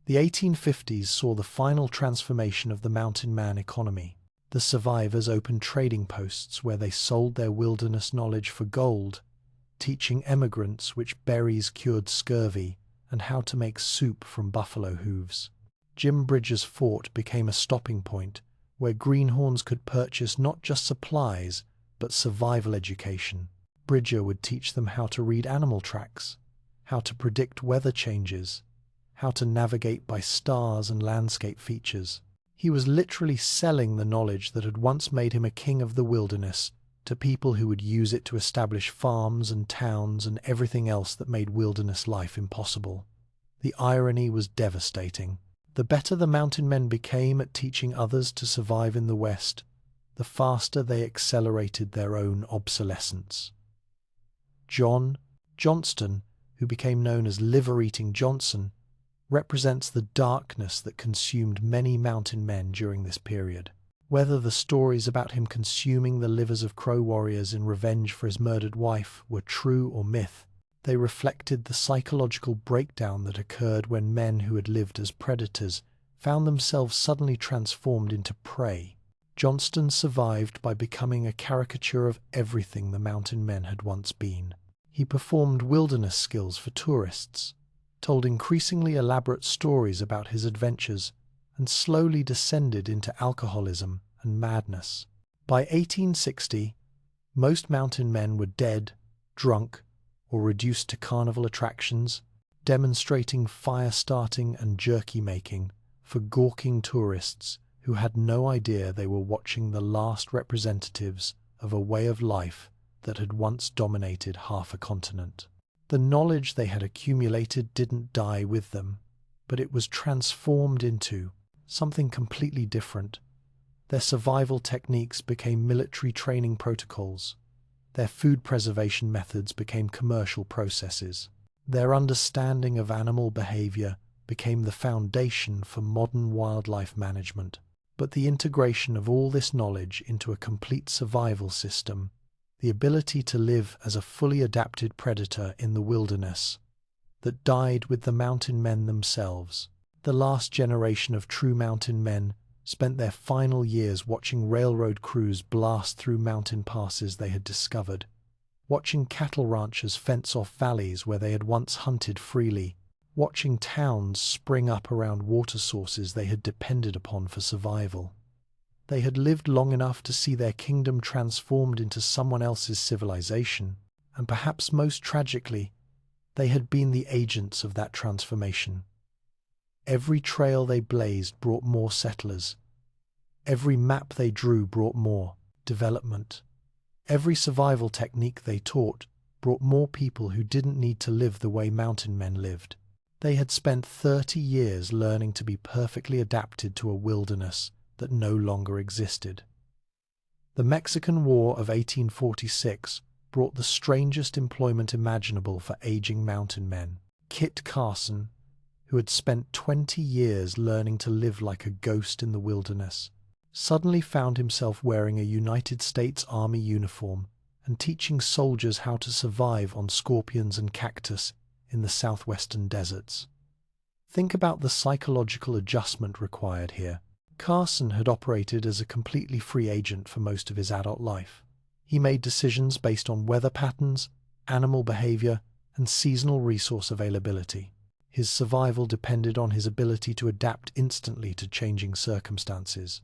The 1850s saw the final transformation of the mountain man economy. The survivors opened trading posts where they sold their wilderness knowledge for gold, teaching emigrants which berries cured scurvy and how to make soup from buffalo hooves. Jim Bridger's fort became a stopping point where greenhorns could purchase not just supplies, but survival education. Bridger would teach them how to read animal tracks, how to predict weather changes, how to navigate by stars and landscape features. He was literally selling the knowledge that had once made him a king of the wilderness to people who would use it to establish farms and towns and everything else that made wilderness life impossible. The irony was devastating. The better the mountain men became at teaching others to survive in the West, the faster they accelerated their own obsolescence. John Johnston, who became known as Liver-Eating Johnson, represents the darkness that consumed many mountain men during this period. Whether the stories about him consuming the livers of Crow warriors in revenge for his murdered wife were true or myth, they reflected the psychological breakdown that occurred when men who had lived as predators found themselves suddenly transformed into prey. Johnston survived by becoming a caricature of everything the mountain men had once been. He performed wilderness skills for tourists, told increasingly elaborate stories about his adventures, and slowly descended into alcoholism and madness. By 1860, most mountain men were dead, drunk, or reduced to carnival attractions, demonstrating fire-starting and jerky-making for gawking tourists who had no idea they were watching the last representatives of a way of life that had once dominated half a continent. The knowledge they had accumulated didn't die with them, but it was transformed into something completely different. Their survival techniques became military training protocols. Their food preservation methods became commercial processes. Their understanding of animal behavior became the foundation for modern wildlife management. But the integration of all this knowledge into a complete survival system, the ability to live as a fully adapted predator in the wilderness, that died with the mountain men themselves. The last generation of true mountain men spent their final years watching railroad crews blast through mountain passes they had discovered, watching cattle ranchers fence off valleys where they had once hunted freely, watching towns spring up around water sources they had depended upon for survival. They had lived long enough to see their kingdom transformed into someone else's civilization, and perhaps most tragically, They had been the agents of that transformation. Every trail they blazed brought more settlers. Every map they drew brought more development. Every survival technique they taught brought more people who didn't need to live the way mountain men lived. They had spent 30 years learning to be perfectly adapted to a wilderness that no longer existed. The Mexican War of 1846 brought the strangest employment imaginable for aging mountain men. Kit Carson, who had spent 20 years learning to live like a ghost in the wilderness, suddenly found himself wearing a United States Army uniform and teaching soldiers how to survive on scorpions and cactus in the southwestern deserts. Think about the psychological adjustment required here. Carson had operated as a completely free agent for most of his adult life. He made decisions based on weather patterns, animal behavior, and seasonal resource availability. His survival depended on his ability to adapt instantly to changing circumstances.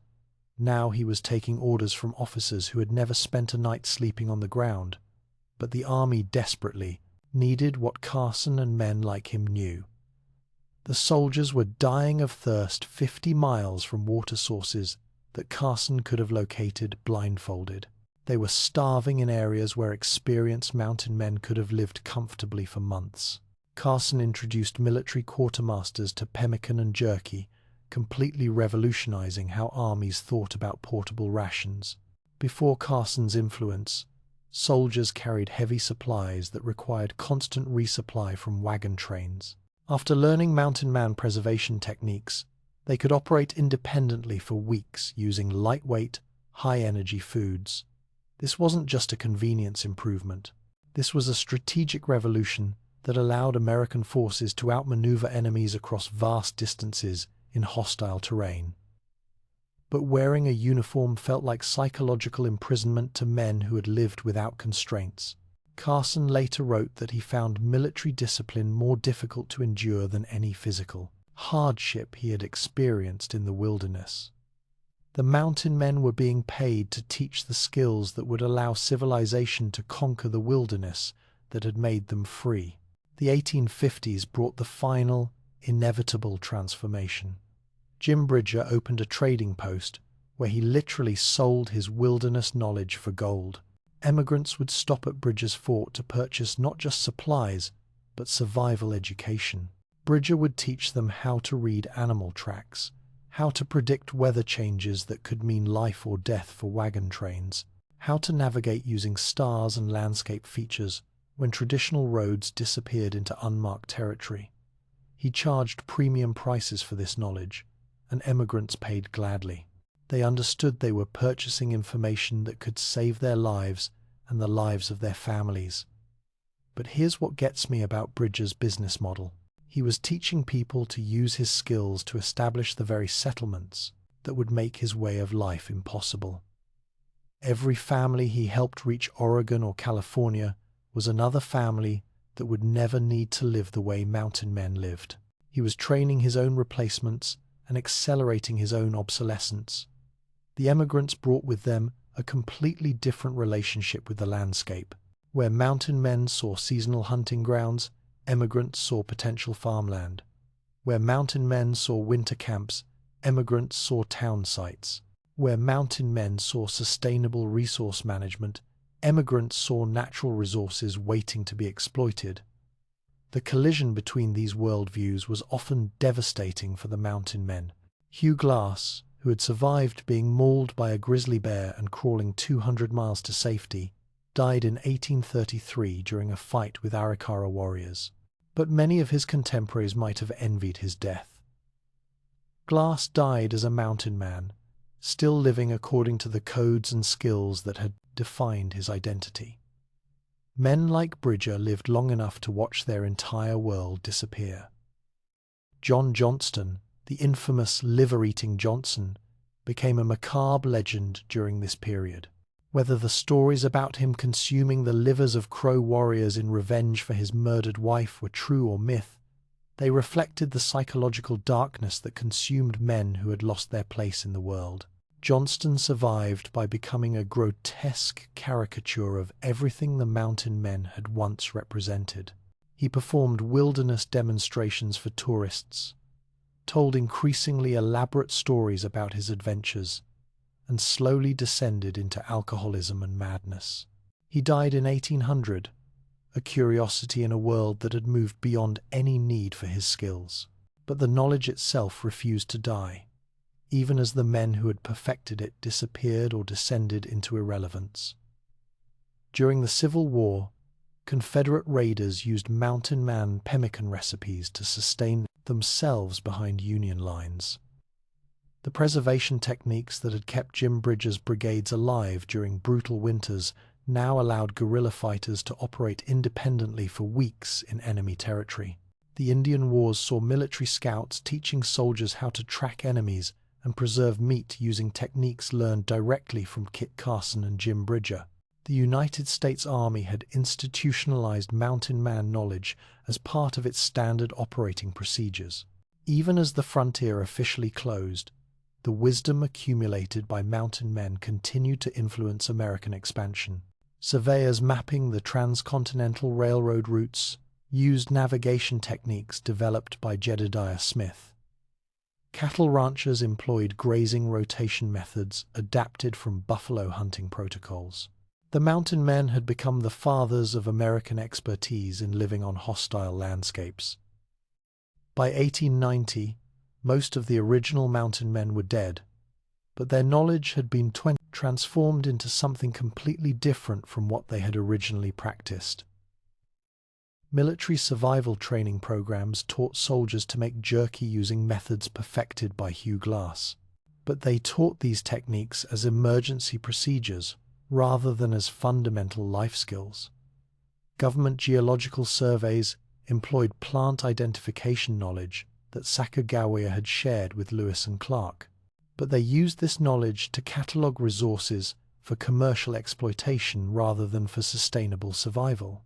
Now he was taking orders from officers who had never spent a night sleeping on the ground, but the army desperately needed what Carson and men like him knew. The soldiers were dying of thirst 50 miles from water sources that Carson could have located blindfolded. They were starving in areas where experienced mountain men could have lived comfortably for months. Carson introduced military quartermasters to pemmican and jerky, completely revolutionizing how armies thought about portable rations. Before Carson's influence, soldiers carried heavy supplies that required constant resupply from wagon trains. After learning mountain man preservation techniques, they could operate independently for weeks using lightweight, high-energy foods. This wasn't just a convenience improvement. This was a strategic revolution that allowed American forces to outmaneuver enemies across vast distances in hostile terrain. But wearing a uniform felt like psychological imprisonment to men who had lived without constraints. Carson later wrote that he found military discipline more difficult to endure than any physical hardship he had experienced in the wilderness. The mountain men were being paid to teach the skills that would allow civilization to conquer the wilderness that had made them free. The 1850s brought the final, inevitable transformation. Jim Bridger opened a trading post where he literally sold his wilderness knowledge for gold. Emigrants would stop at Bridger's fort to purchase not just supplies, but survival education. Bridger would teach them how to read animal tracks, how to predict weather changes that could mean life or death for wagon trains, how to navigate using stars and landscape features when traditional roads disappeared into unmarked territory. He charged premium prices for this knowledge, and emigrants paid gladly. They understood they were purchasing information that could save their lives and the lives of their families. But here's what gets me about Bridger's business model. He was teaching people to use his skills to establish the very settlements that would make his way of life impossible. Every family he helped reach Oregon or California was another family that would never need to live the way mountain men lived. He was training his own replacements and accelerating his own obsolescence. The emigrants brought with them a completely different relationship with the landscape. Where mountain men saw seasonal hunting grounds, emigrants saw potential farmland. Where mountain men saw winter camps, emigrants saw town sites. Where mountain men saw sustainable resource management, emigrants saw natural resources waiting to be exploited. The collision between these worldviews was often devastating for the mountain men. Hugh Glass, who had survived being mauled by a grizzly bear and crawling 200 miles to safety, died in 1833 during a fight with Arikara warriors. But many of his contemporaries might have envied his death. Glass died as a mountain man, still living according to the codes and skills that had defined his identity. Men like Bridger lived long enough to watch their entire world disappear. John Johnston, the infamous liver-eating Johnson, became a macabre legend during this period. Whether the stories about him consuming the livers of Crow warriors in revenge for his murdered wife were true or myth, they reflected the psychological darkness that consumed men who had lost their place in the world. Johnston survived by becoming a grotesque caricature of everything the mountain men had once represented. He performed wilderness demonstrations for tourists, told increasingly elaborate stories about his adventures, and slowly descended into alcoholism and madness. He died in 1800, a curiosity in a world that had moved beyond any need for his skills. But the knowledge itself refused to die, even as the men who had perfected it disappeared or descended into irrelevance. During the Civil War, Confederate raiders used Mountain Man pemmican recipes to sustain themselves behind Union lines. The preservation techniques that had kept Jim Bridger's brigades alive during brutal winters now allowed guerrilla fighters to operate independently for weeks in enemy territory. The Indian Wars saw military scouts teaching soldiers how to track enemies and preserve meat using techniques learned directly from Kit Carson and Jim Bridger. The United States Army had institutionalized Mountain Man knowledge as part of its standard operating procedures. Even as the frontier officially closed, the wisdom accumulated by mountain men continued to influence American expansion. Surveyors mapping the transcontinental railroad routes used navigation techniques developed by Jedediah Smith. Cattle ranchers employed grazing rotation methods adapted from buffalo hunting protocols. The mountain men had become the fathers of American expertise in living on hostile landscapes. By 1890, most of the original mountain men were dead, but their knowledge had been transformed into something completely different from what they had originally practiced. Military survival training programs taught soldiers to make jerky using methods perfected by Hugh Glass, but they taught these techniques as emergency procedures rather than as fundamental life skills. Government geological surveys employed plant identification knowledge that Sacagawea had shared with Lewis and Clark, but they used this knowledge to catalog resources for commercial exploitation rather than for sustainable survival.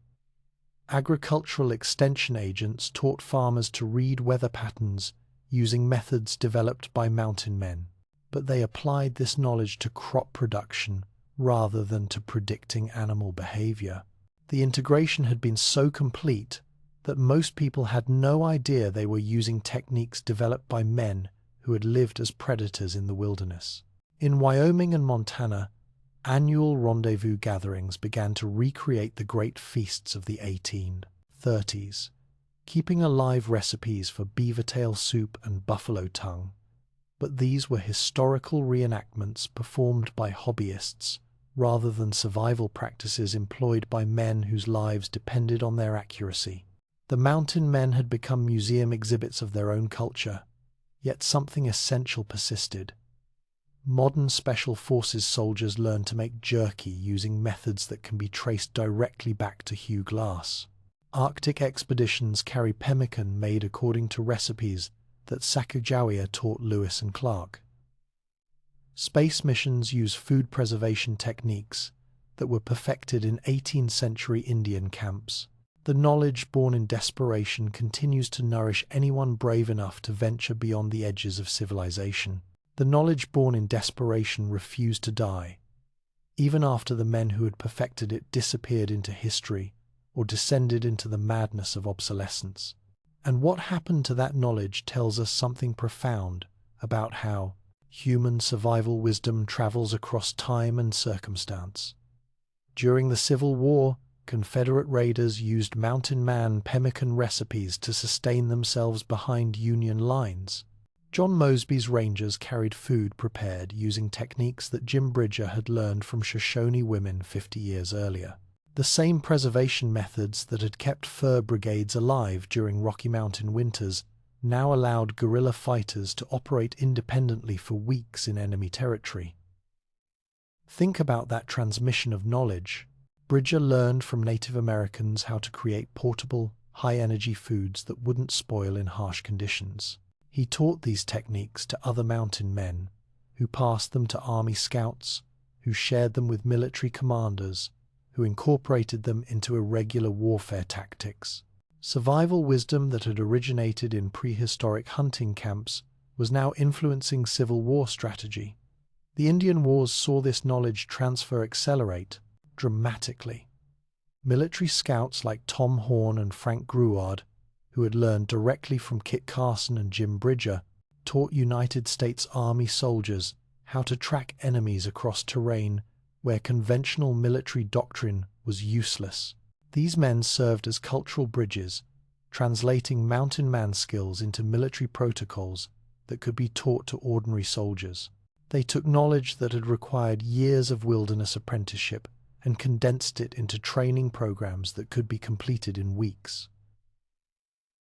Agricultural extension agents taught farmers to read weather patterns using methods developed by mountain men, but they applied this knowledge to crop production rather than to predicting animal behavior. The integration had been so complete that most people had no idea they were using techniques developed by men who had lived as predators in the wilderness. In Wyoming and Montana, annual rendezvous gatherings began to recreate the great feasts of the 1830s, keeping alive recipes for beaver tail soup and buffalo tongue. But these were historical reenactments performed by hobbyists rather than survival practices employed by men whose lives depended on their accuracy. The mountain men had become museum exhibits of their own culture, yet something essential persisted. Modern Special Forces soldiers learned to make jerky using methods that can be traced directly back to Hugh Glass. Arctic expeditions carry pemmican made according to recipes that Sacagawea taught Lewis and Clark. Space missions use food preservation techniques that were perfected in 18th century Indian camps. The knowledge born in desperation continues to nourish anyone brave enough to venture beyond the edges of civilization. The knowledge born in desperation refused to die, even after the men who had perfected it disappeared into history or descended into the madness of obsolescence. And what happened to that knowledge tells us something profound about how human survival wisdom travels across time and circumstance. During the Civil War, Confederate raiders used mountain man pemmican recipes to sustain themselves behind Union lines. John Mosby's Rangers carried food prepared using techniques that Jim Bridger had learned from Shoshone women 50 years earlier. The same preservation methods that had kept fur brigades alive during Rocky Mountain winters now allowed guerrilla fighters to operate independently for weeks in enemy territory. Think about that transmission of knowledge. Bridger learned from Native Americans how to create portable, high-energy foods that wouldn't spoil in harsh conditions. He taught these techniques to other mountain men, who passed them to Army scouts, who shared them with military commanders, who incorporated them into irregular warfare tactics. Survival wisdom that had originated in prehistoric hunting camps was now influencing Civil War strategy. The Indian Wars saw this knowledge transfer accelerate dramatically. Military scouts like Tom Horn and Frank Gruard, who had learned directly from Kit Carson and Jim Bridger, taught United States Army soldiers how to track enemies across terrain where conventional military doctrine was useless. These men served as cultural bridges, translating mountain man skills into military protocols that could be taught to ordinary soldiers. They took knowledge that had required years of wilderness apprenticeship and condensed it into training programs that could be completed in weeks.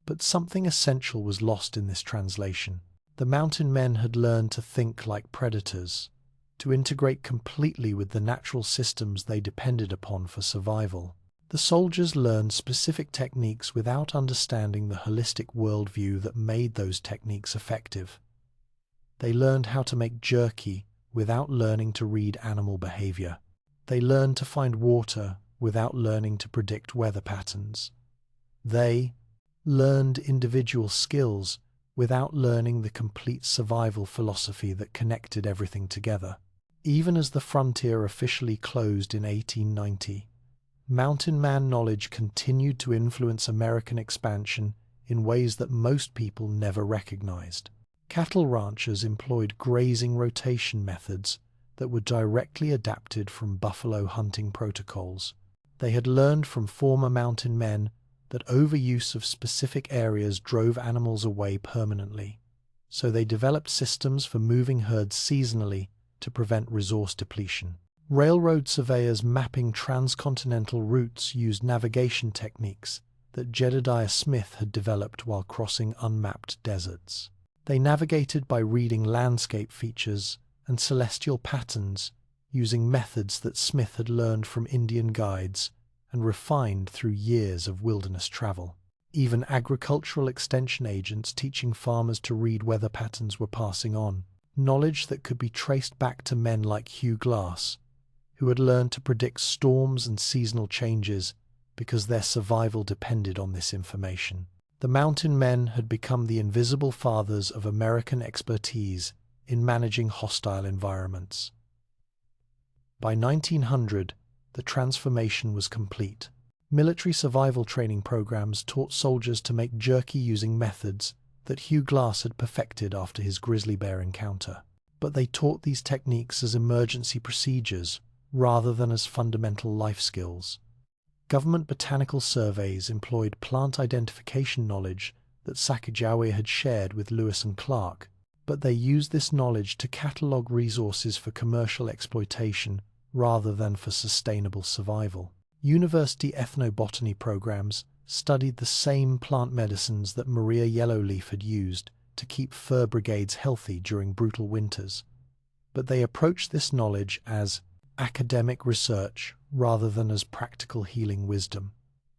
But something essential was lost in this translation. The mountain men had learned to think like predators, to integrate completely with the natural systems they depended upon for survival. The soldiers learned specific techniques without understanding the holistic worldview that made those techniques effective. They learned how to make jerky without learning to read animal behavior. They learned to find water without learning to predict weather patterns. They learned individual skills without learning the complete survival philosophy that connected everything together. Even as the frontier officially closed in 1890, mountain man knowledge continued to influence American expansion in ways that most people never recognized. Cattle ranchers employed grazing rotation methods that were directly adapted from buffalo hunting protocols. They had learned from former mountain men that overuse of specific areas drove animals away permanently, so they developed systems for moving herds seasonally to prevent resource depletion. Railroad surveyors mapping transcontinental routes used navigation techniques that Jedediah Smith had developed while crossing unmapped deserts. They navigated by reading landscape features and celestial patterns using methods that Smith had learned from Indian guides and refined through years of wilderness travel. Even agricultural extension agents teaching farmers to read weather patterns were passing on knowledge that could be traced back to men like Hugh Glass, who had learned to predict storms and seasonal changes because their survival depended on this information. The mountain men had become the invisible fathers of American expertise in managing hostile environments. By 1900, the transformation was complete. Military survival training programs taught soldiers to make jerky using methods that Hugh Glass had perfected after his grizzly bear encounter. But they taught these techniques as emergency procedures rather than as fundamental life skills. Government botanical surveys employed plant identification knowledge that Sacagawea had shared with Lewis and Clark, but they used this knowledge to catalog resources for commercial exploitation rather than for sustainable survival. University ethnobotany programs studied the same plant medicines that Maria Yellowleaf had used to keep fur brigades healthy during brutal winters, but they approached this knowledge as academic research rather than as practical healing wisdom.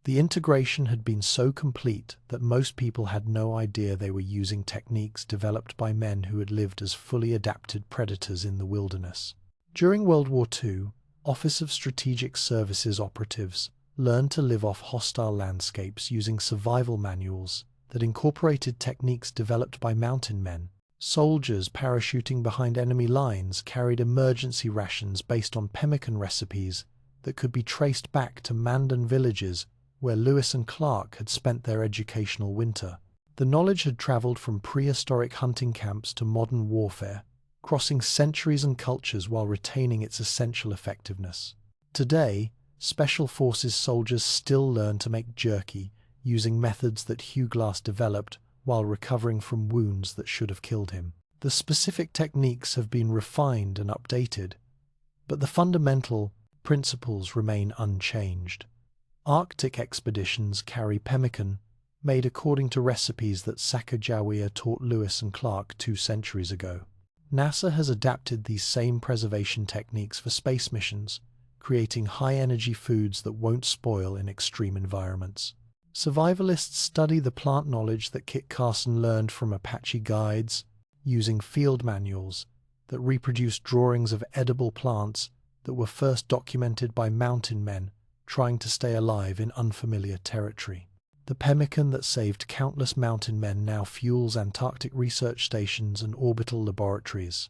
The integration had been so complete that most people had no idea they were using techniques developed by men who had lived as fully adapted predators in the wilderness. During World War II, Office of Strategic Services operatives learned to live off hostile landscapes using survival manuals that incorporated techniques developed by mountain men. Soldiers parachuting behind enemy lines carried emergency rations based on pemmican recipes that could be traced back to Mandan villages where Lewis and Clark had spent their educational winter. The knowledge had traveled from prehistoric hunting camps to modern warfare, crossing centuries and cultures while retaining its essential effectiveness. Today, Special Forces soldiers still learn to make jerky using methods that Hugh Glass developed while recovering from wounds that should have killed him. The specific techniques have been refined and updated, but the fundamental principles remain unchanged. Arctic expeditions carry pemmican, made according to recipes that Sacagawea taught Lewis and Clark 2 centuries ago. NASA has adapted these same preservation techniques for space missions, creating high-energy foods that won't spoil in extreme environments. Survivalists study the plant knowledge that Kit Carson learned from Apache guides, using field manuals that reproduce drawings of edible plants that were first documented by mountain men trying to stay alive in unfamiliar territory. The pemmican that saved countless mountain men now fuels Antarctic research stations and orbital laboratories.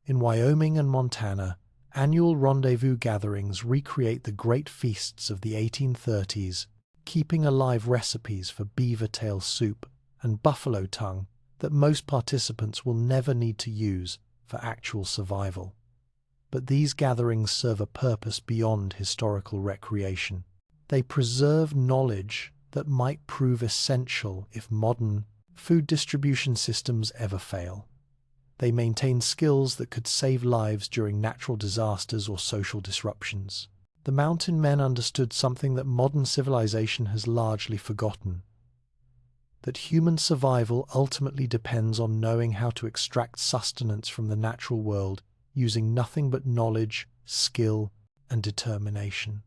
In Wyoming and Montana, Annual rendezvous gatherings recreate the great feasts of the 1830s, keeping alive recipes for beaver tail soup and buffalo tongue that most participants will never need to use for actual survival. But these gatherings serve a purpose beyond historical recreation. They preserve knowledge that might prove essential if modern food distribution systems ever fail. They maintain skills that could save lives during natural disasters or social disruptions. The mountain men understood something that modern civilization has largely forgotten: that human survival ultimately depends on knowing how to extract sustenance from the natural world using nothing but knowledge, skill, and determination.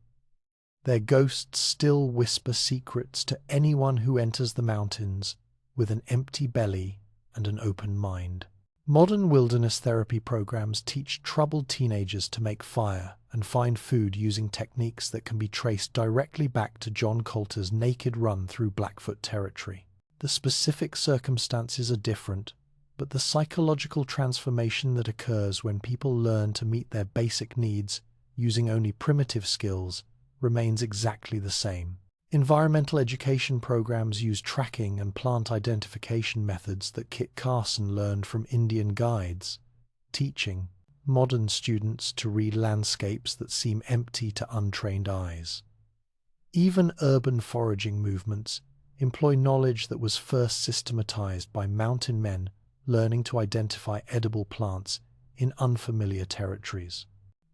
Their ghosts still whisper secrets to anyone who enters the mountains with an empty belly and an open mind. Modern wilderness therapy programs teach troubled teenagers to make fire and find food using techniques that can be traced directly back to John Coulter's naked run through Blackfoot territory. The specific circumstances are different, but the psychological transformation that occurs when people learn to meet their basic needs using only primitive skills remains exactly the same. Environmental education programs use tracking and plant identification methods that Kit Carson learned from Indian guides, teaching modern students to read landscapes that seem empty to untrained eyes. Even urban foraging movements employ knowledge that was first systematized by mountain men learning to identify edible plants in unfamiliar territories.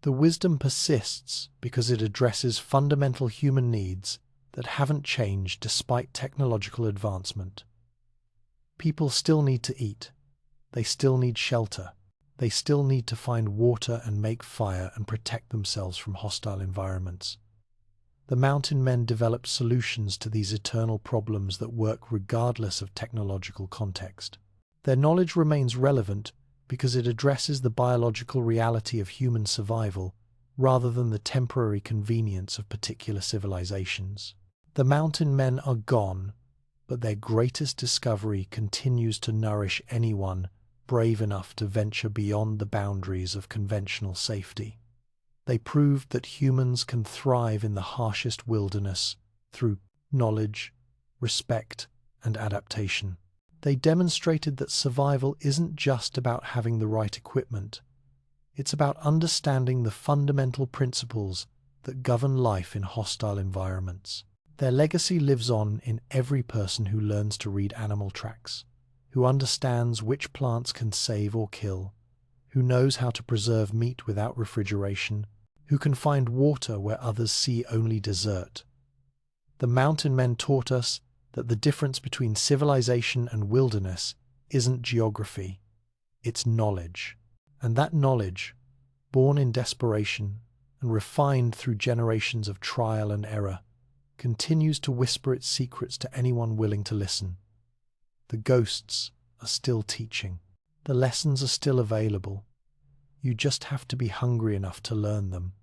The wisdom persists because it addresses fundamental human needs that haven't changed despite technological advancement. People still need to eat. They still need shelter. They still need to find water and make fire and protect themselves from hostile environments. The mountain men developed solutions to these eternal problems that work regardless of technological context. Their knowledge remains relevant because it addresses the biological reality of human survival rather than the temporary convenience of particular civilizations. The mountain men are gone, but their greatest discovery continues to nourish anyone brave enough to venture beyond the boundaries of conventional safety. They proved that humans can thrive in the harshest wilderness through knowledge, respect, and adaptation. They demonstrated that survival isn't just about having the right equipment. It's about understanding the fundamental principles that govern life in hostile environments. Their legacy lives on in every person who learns to read animal tracks, who understands which plants can save or kill, who knows how to preserve meat without refrigeration, who can find water where others see only desert. The mountain men taught us that the difference between civilization and wilderness isn't geography, it's knowledge. And that knowledge, born in desperation and refined through generations of trial and error, continues to whisper its secrets to anyone willing to listen. The ghosts are still teaching. The lessons are still available. You just have to be hungry enough to learn them.